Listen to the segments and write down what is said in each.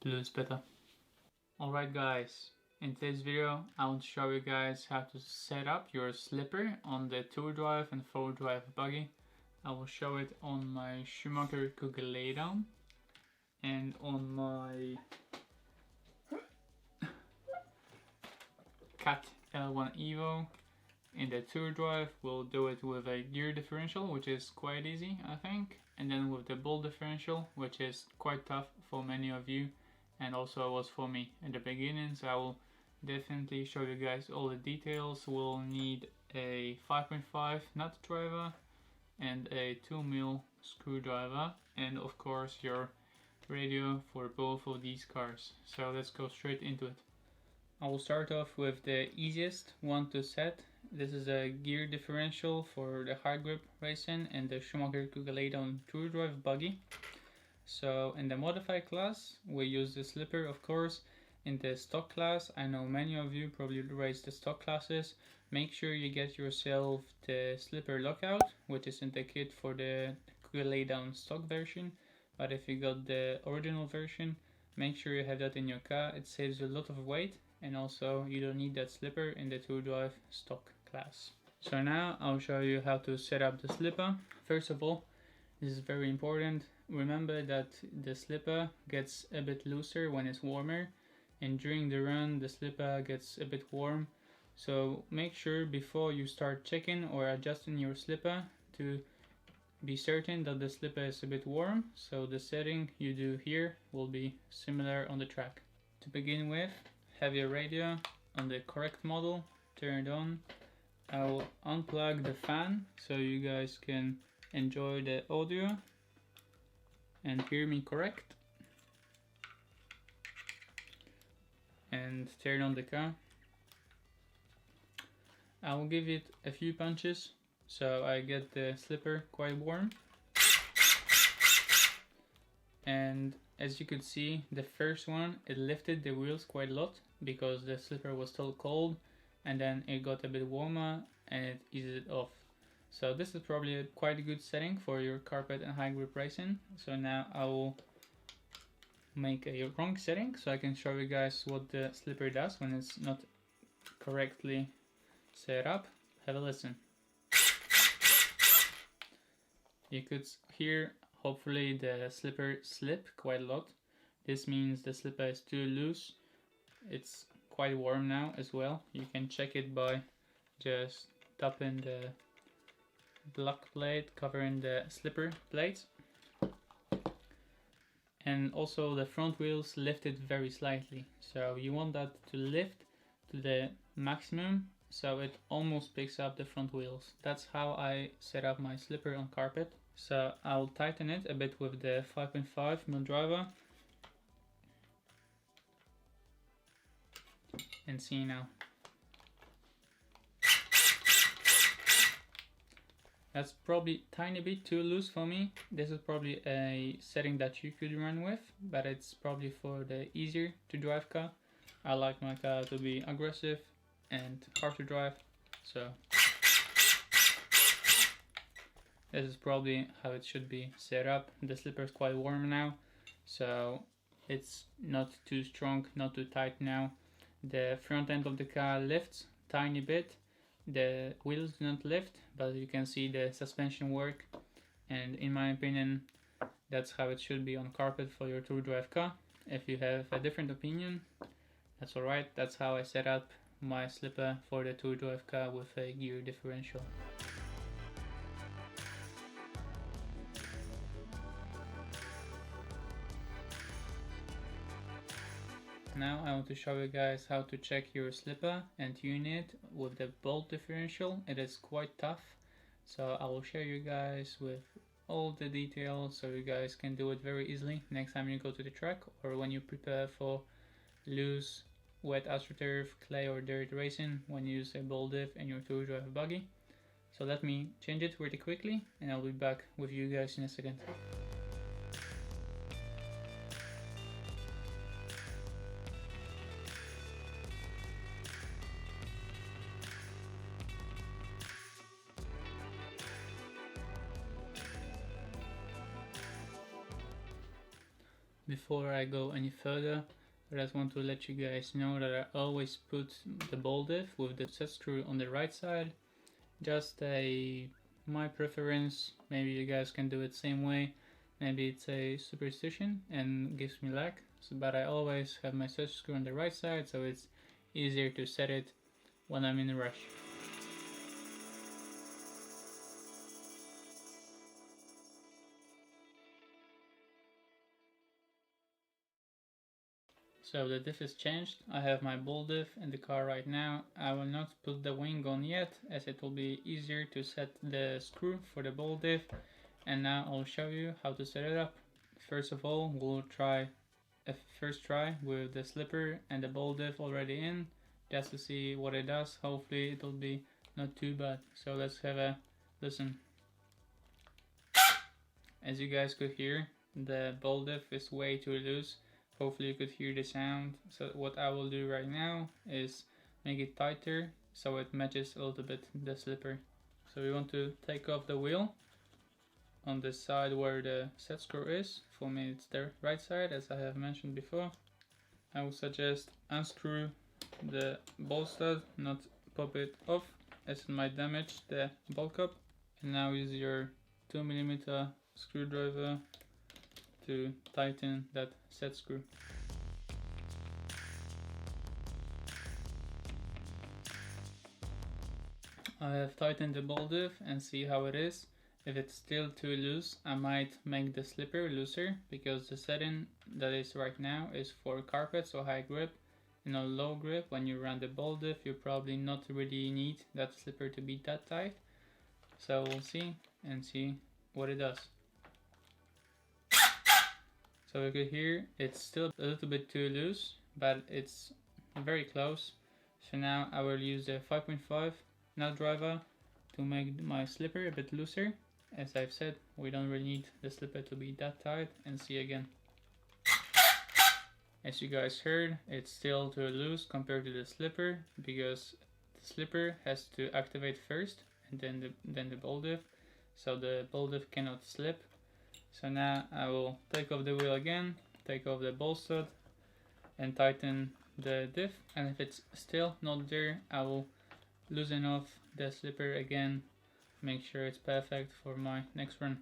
blues better. Alright guys, in today's video I want to show you guys how to set up your slipper on the 2-drive and 4-drive buggy. I will show it on my Schumacher Cougar laydown and on my Cat L1 Evo. In the 2-drive we'll do it with a gear differential, which is quite easy I think, and then with the ball differential, which is quite tough for many of you and also was for me in the beginning, so I will definitely show you guys all the details. We'll need a 5.5 nut driver and a 2mm screwdriver, and of course your radio for both of these cars. So let's go straight into it. I will start off with the easiest one to set. This is a gear differential for the high grip racing and the Schumacher Cougar laydown 2-drive buggy. So in the modified class we use the slipper, of course. In the stock class, I know many of you probably race the stock classes. Make sure you get yourself the slipper lockout, which is in the kit for the Cougar laydown stock version. But if you got the original version, make sure you have that in your car. It saves a lot of weight, and also you don't need that slipper in the 2-drive stock class. So now I'll show you how to set up the slipper. First of all, this is very important. Remember that the slipper gets a bit looser when it's warmer, and during the run the slipper gets a bit warm. So make sure before you start checking or adjusting your slipper to be certain that the slipper is a bit warm, so the setting you do here will be similar on the track. To begin with, have your radio on the correct model turned on. I will unplug the fan so you guys can enjoy the audio and hear me correct, and turn on the car. I will give it a few punches so I get the slipper quite warm. And as you could see, the first one, it lifted the wheels quite a lot because the slipper was still cold, and then it got a bit warmer and it eased it off. So this is probably a quite a good setting for your carpet and high grip racing. So now I will make a wrong setting so I can show you guys what the slipper does when it's not correctly set up. Have a listen. You could hear hopefully the slipper slip quite a lot. This means the slipper is too loose. It's quite warm now as well. You can check it by just tapping the black plate covering the slipper plates. And also the front wheels lifted very slightly, so you want that to lift to the maximum so it almost picks up the front wheels. That's how I set up my slipper on carpet. So I'll tighten it a bit with the 5.5mm driver and see now. That's probably a tiny bit too loose for me. This is probably a setting that you could run with, but it's probably for the easier to drive car. I like my car to be aggressive and hard to drive, so this is probably how it should be set up. The slipper is quite warm now, so it's not too strong, not too tight now. The front end of the car lifts tiny bit. The wheels do not lift, but you can see the suspension work, and in my opinion that's how it should be on carpet for your 2-drive car. If you have a different opinion, that's alright. That's how I set up my slipper for the 2-drive car with a gear differential. Now I want to show you guys how to check your slipper and tune it with the bolt differential. It is quite tough, so I will share you guys with all the details so you guys can do it very easily next time you go to the track or when you prepare for loose, wet astroturf, clay or dirt racing when you use a bolt diff in your 2-drive buggy. So let me change it really quickly and I'll be back with you guys in a second. Before I go any further, I just want to let you guys know that I always put the ball diff with the set screw on the right side. Just my preference. Maybe you guys can do it same way. Maybe it's a superstition and gives me luck. But I always have my set screw on the right side, so it's easier to set it when I'm in a rush. So the diff is changed. I have my ball diff in the car right now. I will not put the wing on yet, as it will be easier to set the screw for the ball diff. And now I'll show you how to set it up. First of all, we'll try a first try with the slipper and the ball diff already in, just to see what it does. Hopefully it'll be not too bad. So let's have a listen. As you guys could hear, the ball diff is way too loose. Hopefully you could hear the sound. So what I will do right now is make it tighter so it matches a little bit the slipper. So we want to take off the wheel on the side where the set screw is. For me it's the right side, as I have mentioned before. I would suggest unscrew the ball stud, not pop it off, as it might damage the ball cup. And now use your 2mm screwdriver to tighten that set screw. I have tightened the ball diff and see how it is. If it's still too loose, I might make the slipper looser, because the setting that is right now is for carpets or high grip. In a low grip, when you run the ball diff, you probably not really need that slipper to be that tight. So we'll see and see what it does. So we could hear it's still a little bit too loose, but it's very close. So now I will use the 5.5 nut driver to make my slipper a bit looser. As I've said, we don't really need the slipper to be that tight, and see again. As you guys heard, it's still too loose compared to the slipper, because the slipper has to activate first and then the ball diff, so the ball diff cannot slip. So now I will take off the wheel again, take off the ball stud and tighten the diff, and if it's still not there, I will loosen off the slipper again, make sure it's perfect for my next run.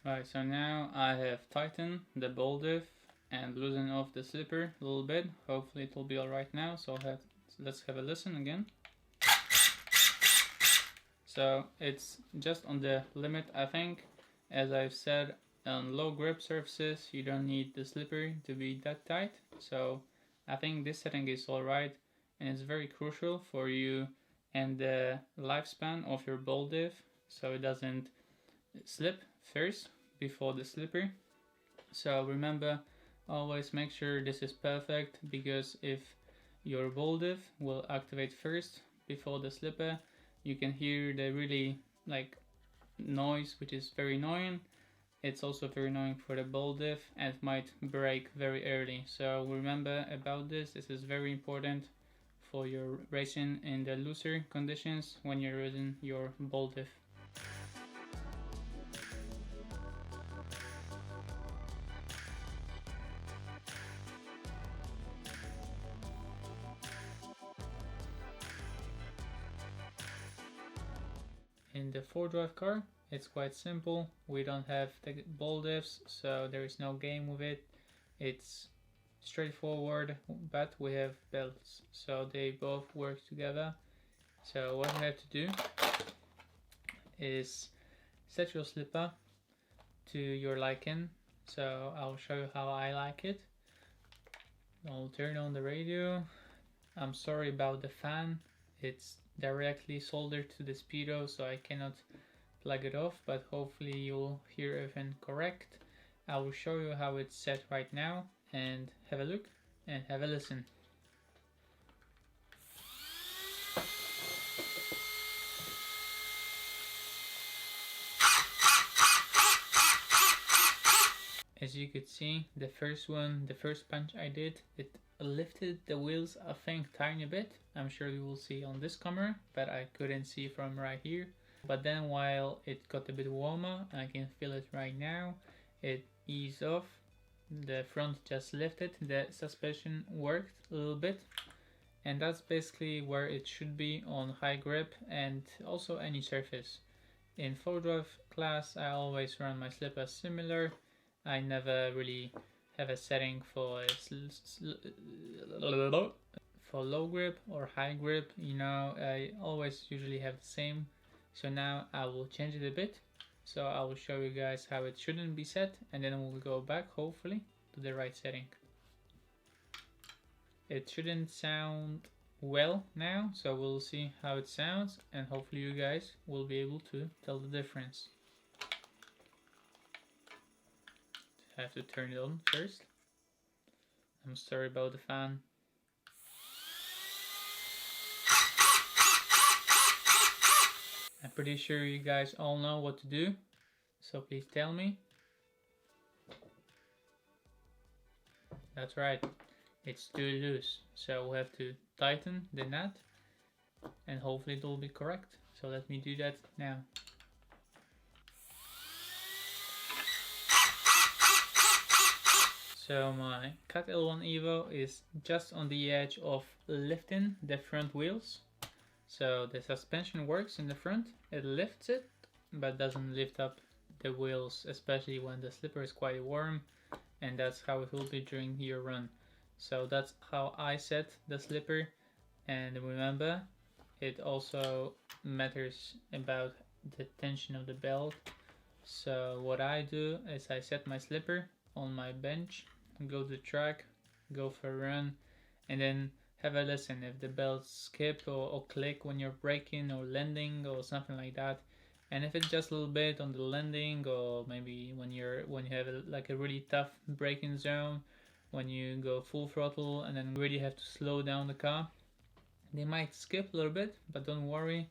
Right, so now I have tightened the ball diff and loosened off the slipper a little bit. Hopefully it will be alright now, so let's have a listen again. So it's just on the limit, I think. As I've said, on low grip surfaces you don't need the slipper to be that tight, so I think this setting is alright, and it's very crucial for you and the lifespan of your ball diff, so it doesn't slip first before the slipper. So remember, always make sure this is perfect, because if your ball diff will activate first before the slipper, you can hear the really noise, which is very annoying. It's also very annoying for the ball diff and might break very early. So remember about this. This is very important for your racing in the looser conditions when you're using your ball diff. In the 4-drive car, it's quite simple. We don't have the ball diffs, so there is no game with it. It's straightforward, but we have belts, so they both work together. So what you have to do is set your slipper to your liking. So I'll show you how I like it. I'll turn on the radio. I'm sorry about the fan. It's directly soldered to the speedo, so I cannot plug it off, but hopefully you'll hear everything correct. I will show you how it's set right now, and have a look and have a listen. As you could see, the first punch I did, it lifted the wheels I think tiny bit. I'm sure you will see on this camera, but I couldn't see from right here. But then while it got a bit warmer, I can feel it right now, it eased off. The front just lifted, the suspension worked a little bit, and that's basically where it should be on high grip and also any surface. In 4-drive class, I always run my slippers similar. I never really have a setting for low grip or high grip, you know, I always usually have the same. So now I will change it a bit. So I will show you guys how it shouldn't be set, and then we'll go back hopefully to the right setting. It shouldn't sound well now, so we'll see how it sounds, and hopefully you guys will be able to tell the difference. I have to turn it on first. I'm sorry about the fan. I'm pretty sure you guys all know what to do, so please tell me. That's right, it's too loose, so we'll have to tighten the nut, and hopefully it will be correct. So let me do that now. So my Cat L1 Evo is just on the edge of lifting the front wheels. So the suspension works in the front, it lifts it, but doesn't lift up the wheels, especially when the slipper is quite warm, and that's how it will be during your run. So that's how I set the slipper, and remember, it also matters about the tension of the belt. So what I do is I set my slipper on my bench, go to the track, go for a run, and then have a listen if the belts skip or click when you're braking or landing or something like that. And if it's just a little bit on the landing, or maybe when you have like a really tough braking zone, when you go full throttle and then really have to slow down the car, they might skip a little bit, but don't worry,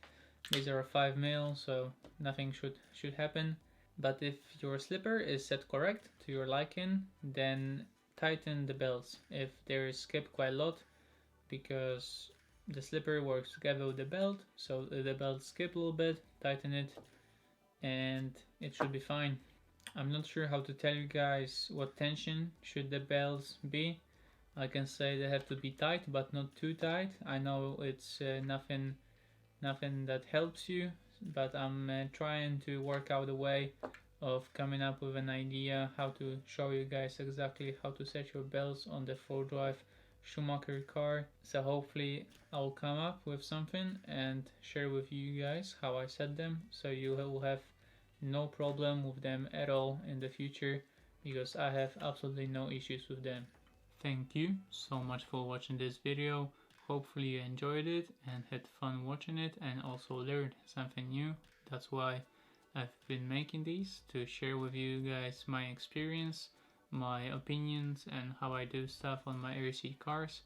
these are 5 mil, so nothing should happen. But if your slipper is set correct to your liking, then tighten the belts if there is skip quite a lot, because the slipper works together with the belt. So if the belt skip a little bit, tighten it, and it should be fine. I'm not sure how to tell you guys what tension should the belts be. I can say they have to be tight, but not too tight. I know it's nothing that helps you, but I'm trying to work out a way of coming up with an idea how to show you guys exactly how to set your belts on the 4-drive Schumacher car. So hopefully I'll come up with something and share with you guys how I set them, so you will have no problem with them at all in the future, because I have absolutely no issues with them. Thank you so much for watching this video. Hopefully you enjoyed it and had fun watching it, and also learned something new. That's why I've been making these, to share with you guys my experience, my opinions, and how I do stuff on my RC cars.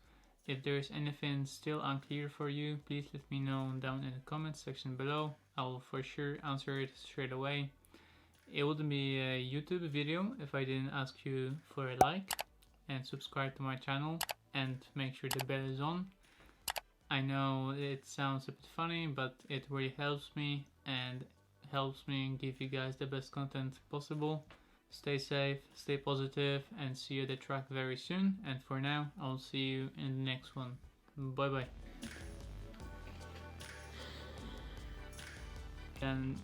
If there's anything still unclear for you, please let me know down in the comments section below. I will for sure answer it straight away. It wouldn't be a YouTube video if I didn't ask you for a like and subscribe to my channel and make sure the bell is on. I know it sounds a bit funny, but it really helps me and helps me give you guys the best content possible. Stay safe, stay positive, and see you at the track very soon. And for now, I'll see you in the next one. Bye bye. And